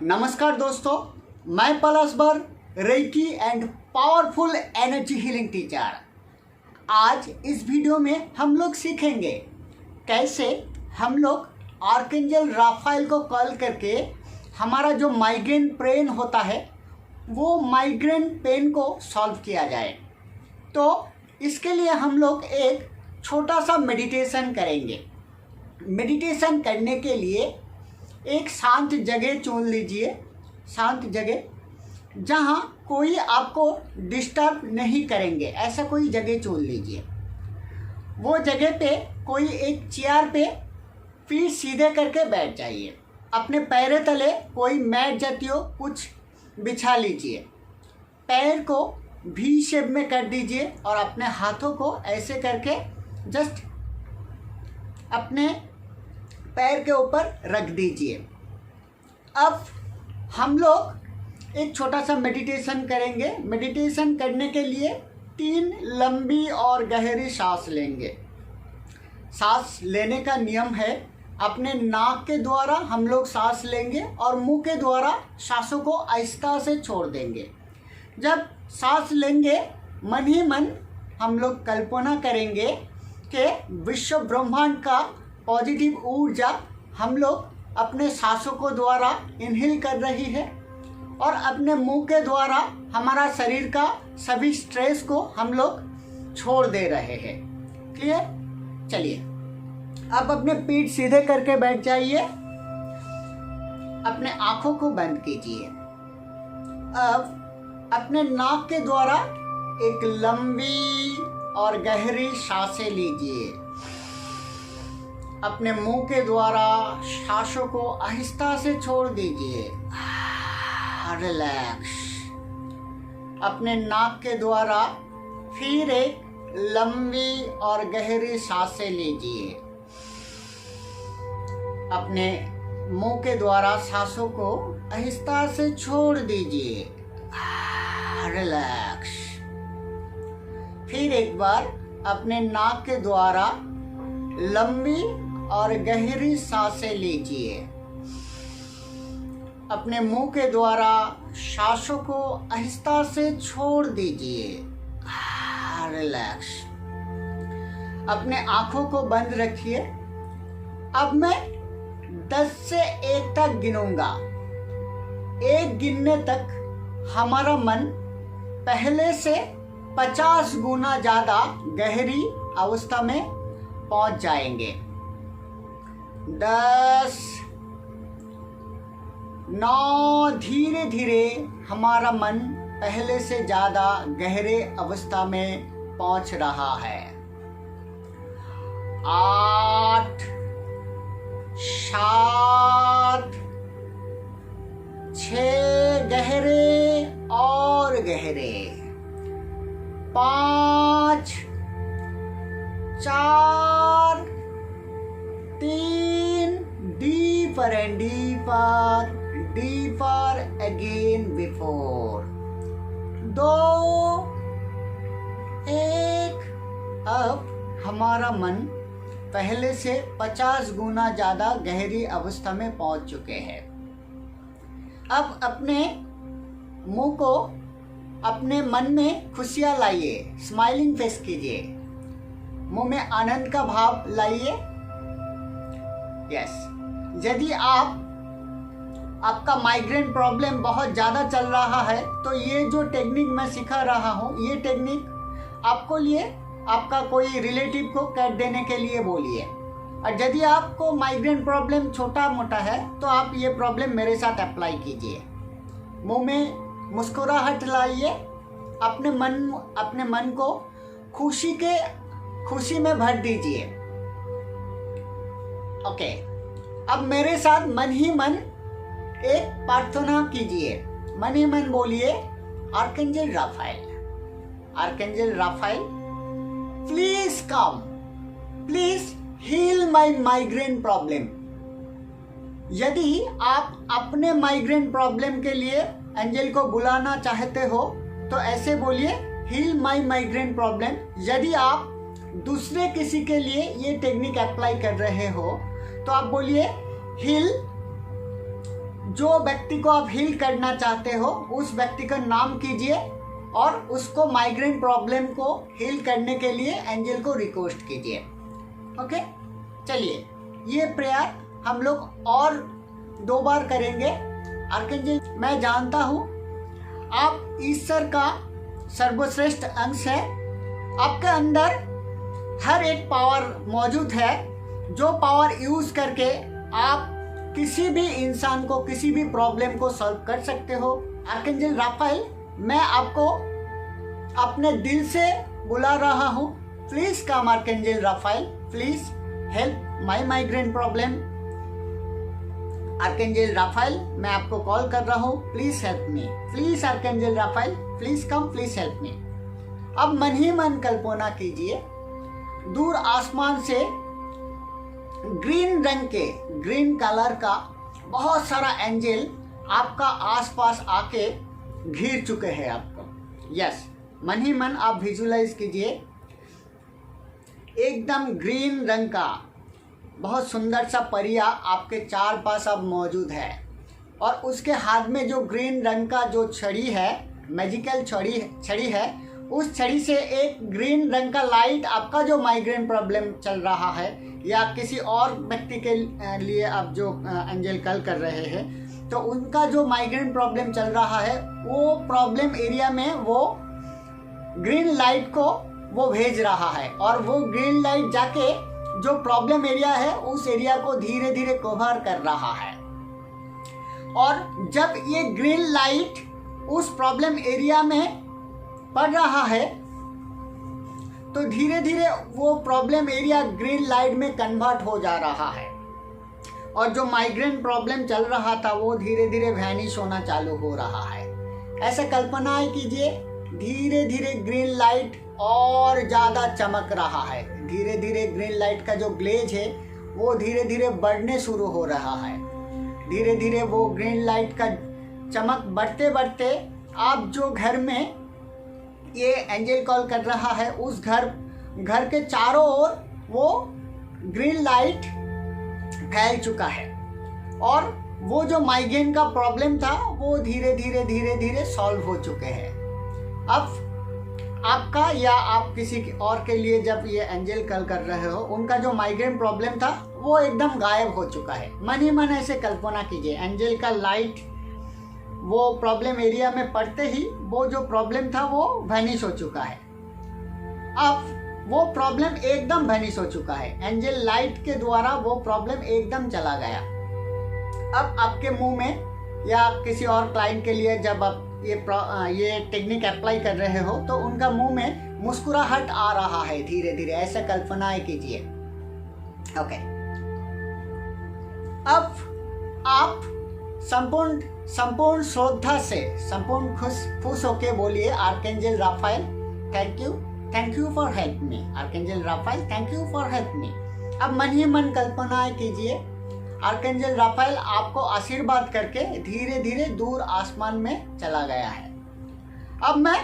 नमस्कार दोस्तों, मैं पलसबर reiki and powerful energy healing teacher. आज इस वीडियो में हम लोग सीखेंगे कैसे हम लोग आर्कएंजल राफाएल को कॉल करके हमारा जो माइग्रेन पेन होता है वो माइग्रेन पेन को सॉल्व किया जाए। तो इसके लिए हम लोग एक छोटा सा मेडिटेशन करेंगे। मेडिटेशन करने के लिए एक शांत जगह चुन लीजिए, शांत जगह जहाँ कोई आपको डिस्टर्ब नहीं करेंगे, ऐसा कोई जगह चुन लीजिए। वो जगह पे कोई एक चेयर पे पीठ सीधे करके बैठ जाइए। अपने पैर तले कोई मैट जातीय कुछ बिछा लीजिए। पैर को वी शेप में कर दीजिए और अपने हाथों को ऐसे करके जस्ट अपने पैर के ऊपर रख दीजिए। अब हम लोग एक छोटा सा मेडिटेशन करेंगे। मेडिटेशन करने के लिए 3 लंबी और गहरी सांस लेंगे। सांस लेने का नियम है, अपने नाक के द्वारा हम लोग सांस लेंगे और मुंह के द्वारा सांसों को आहिस्ता से छोड़ देंगे। जब सांस लेंगे मन ही मन हम लोग कल्पना करेंगे कि विश्व ब्रह्मांड का पॉजिटिव ऊर्जा हम लोग अपने सांसों को द्वारा इनहेल कर रही है और अपने मुंह के द्वारा हमारा शरीर का सभी स्ट्रेस को हम लोग छोड़ दे रहे हैं। क्लियर? चलिए अब अपने पीठ सीधे करके बैठ जाइए, अपने आंखों को बंद कीजिए। अब अपने नाक के द्वारा एक लंबी और गहरी सांसें लीजिए। अपने मुंह के द्वारा सांसों को आहिस्ता से छोड़ दीजिए। रिलैक्स। अपने नाक के द्वारा फिर एक लंबी और गहरी सांसें लीजिए। अपने मुंह के द्वारा सांसों को आहिस्ता से छोड़ दीजिए। रिलैक्स। फिर एक बार अपने नाक के द्वारा लंबी और गहरी सांसें लीजिए। अपने मुंह के द्वारा सांसों को आहिस्ता से छोड़ दीजिए। रिलैक्स। अपने आंखों को बंद रखिए। अब मैं 10 से 1 तक गिनूंगा। 1 गिनने तक हमारा मन पहले से 50 गुना ज्यादा गहरी अवस्था में पहुंच जाएंगे। 10, 9, धीरे धीरे हमारा मन पहले से ज्यादा गहरे अवस्था में पहुंच रहा है। 8, 7, 6, गहरे और गहरे। 5, 4, 3, deeper and deeper, deeper again before. 2, 1। अब हमारा मन पहले से 50 गुना ज्यादा गहरी अवस्था में पहुंच चुके हैं। अब अपने मुंह को अपने मन में खुशियां लाइए, स्माइलिंग फेस कीजिए। मुंह में आनंद का भाव लाइए। यस। यदि आपका माइग्रेन प्रॉब्लम बहुत ज़्यादा चल रहा है तो ये जो टेक्निक मैं सिखा रहा हूँ, ये टेक्निक आपको लिए आपका कोई रिलेटिव को कर देने के लिए बोलिए। और यदि आपको माइग्रेन प्रॉब्लम छोटा मोटा है तो आप ये प्रॉब्लम मेरे साथ अप्लाई कीजिए। मुंह में मुस्कुराहट लाइए। अपने मन को खुशी में भर दीजिए। ओके। अब मेरे साथ मन ही मन एक प्रार्थना कीजिए। मन ही मन बोलिए, archangel Raphael, archangel Raphael, please come, please heal my migraine problem. यदि आप अपने माइग्रेन प्रॉब्लम के लिए एंजल को बुलाना चाहते हो तो ऐसे बोलिए, हील माय माइग्रेन प्रॉब्लम। यदि आप दूसरे किसी के लिए ये टेक्निक अप्लाई कर रहे हो तो आप बोलिए, हील जो व्यक्ति को आप हील करना चाहते हो उस व्यक्ति का नाम कीजिए और उसको माइग्रेन प्रॉब्लम को हील करने के लिए एंजल को रिक्वेस्ट कीजिए। ओके, चलिए ये प्रेयर हम लोग और 2 बार करेंगे। आर्कएंजल, मैं जानता हूँ आप ईश्वर का सर्वश्रेष्ठ अंश है, आपके अंदर हर एक पावर मौजूद है, जो पावर यूज करके आप किसी भी इंसान को किसी भी प्रॉब्लम को सॉल्व कर सकते हो। आर्कएंजल राफेल, मैं आपको अपने दिल से बुला रहा हूँ, please come archangel Raphael, please help my migraine problem. Archangel Raphael, मैं आपको कॉल कर रहा हूँ, please help me, please archangel Raphael, please come, please help me. अब मन ही मन कल्पना कीजिए, दूर आसमान से ग्रीन रंग के, ग्रीन कलर का बहुत सारा एंजल आपका आसपास आके घिर चुके हैं आपको। यस, मन ही मन आप विजुलाइज कीजिए, एकदम ग्रीन रंग का बहुत सुंदर सा परिया आपके चार पास अब मौजूद है और उसके हाथ में जो ग्रीन रंग का जो छड़ी है, मैजिकल छड़ी है, उस छड़ी से एक ग्रीन रंग का लाइट आपका जो माइग्रेन प्रॉब्लम चल रहा है या किसी और व्यक्ति के लिए आप जो एंजल कॉल कर रहे हैं, तो उनका जो माइग्रेन प्रॉब्लम चल रहा है वो प्रॉब्लम एरिया में वो ग्रीन लाइट को वो भेज रहा है और वो ग्रीन लाइट जाके जो प्रॉब्लम एरिया है उस एरिया को धीरे धीरे कवर कर रहा है। और जब ये ग्रीन लाइट उस प्रॉब्लम एरिया में पड़ रहा है तो धीरे धीरे वो प्रॉब्लम एरिया ग्रीन लाइट में कन्वर्ट हो जा रहा है और जो माइग्रेन प्रॉब्लम चल रहा था वो धीरे धीरे वैनिश होना चालू हो रहा है। ऐसा कल्पना कीजिए, धीरे धीरे ग्रीन लाइट और ज़्यादा चमक रहा है, धीरे धीरे ग्रीन लाइट का जो ग्लेज है वो धीरे धीरे बढ़ने शुरू हो रहा है। धीरे धीरे वो ग्रीन लाइट का चमक बढ़ते बढ़ते आप जो घर में ये एंजल कॉल कर रहा है उस घर के चारों ओर वो ग्रीन लाइट फैल चुका है और वो जो माइग्रेन का प्रॉब्लम था वो धीरे धीरे सॉल्व हो चुके हैं। अब आपका या आप किसी और के लिए जब ये एंजल कॉल कर रहे हो, उनका जो माइग्रेन प्रॉब्लम था वो एकदम गायब हो चुका है। मन ही मन ऐसे कल्पना कीजिए, एंजल का लाइट वो प्रॉब्लम एरिया में पड़ते ही वो जो प्रॉब्लम था वो वैनिश हो चुका है। अब वो प्रॉब्लम एकदम वैनिश हो चुका है, एंजल लाइट के द्वारा वो प्रॉब्लम एकदम चला गया। अब आपके मुंह में या किसी और क्लाइंट के लिए जब आप ये टेक्निक अप्लाई कर रहे हो तो उनका मुंह में मुस्कुराहट आ रहा है धीरे धीरे, ऐसा कल्पना कीजिए। ओके, अब आप संपूर्ण श्रद्धा से, संपूर्ण खुश होके बोलिए, archangel Raphael thank you for help me. Archangel Raphael thank you for help me. अब मन ही मन कल्पना कीजिए, आर्कएंजल राफेल आपको आशीर्वाद करके धीरे धीरे दूर आसमान में चला गया है। अब मैं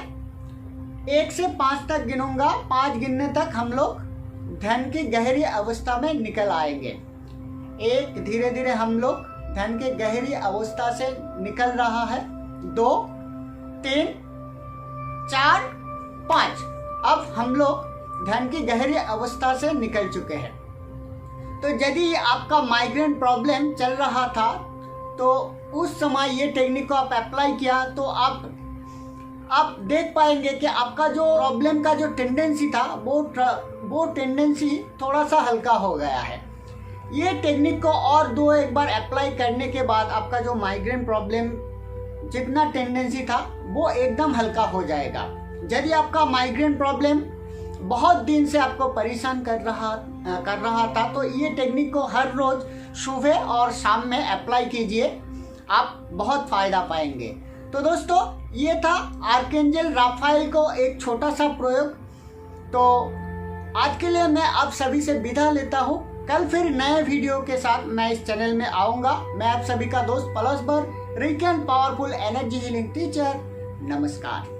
1 से 5 तक गिनूंगा, 5 गिनने तक हम लोग ध्यान की गहरी अवस्था में निकल आएंगे। 1, धीरे धीरे हम लोग ध्यान के गहरी अवस्था से निकल रहा है। 2, 3, 4, 5। अब हम लोग ध्यान की गहरी अवस्था से निकल चुके हैं। तो यदि आपका माइग्रेन प्रॉब्लम चल रहा था तो उस समय ये टेक्निक को आप अप्लाई किया तो आप देख पाएंगे कि आपका जो प्रॉब्लम का जो टेंडेंसी था वो टेंडेंसी थोड़ा सा हल्का हो गया है। ये टेक्निक को और 2-1 बार अप्लाई करने के बाद आपका जो माइग्रेन प्रॉब्लम जितना टेंडेंसी था वो एकदम हल्का हो जाएगा। यदि आपका माइग्रेन प्रॉब्लम बहुत दिन से आपको परेशान कर रहा था तो ये टेक्निक को हर रोज सुबह और शाम में अप्लाई कीजिए, आप बहुत फ़ायदा पाएंगे। तो दोस्तों, ये था आर्कएंजल राफेल को एक छोटा सा प्रयोग। तो आज के लिए मैं आप सभी से विदा लेता हूँ। कल फिर नए वीडियो के साथ मैं इस चैनल में आऊँगा। मैं आप सभी का दोस्त पलस बर, Rick and powerful energy healing teacher. नमस्कार।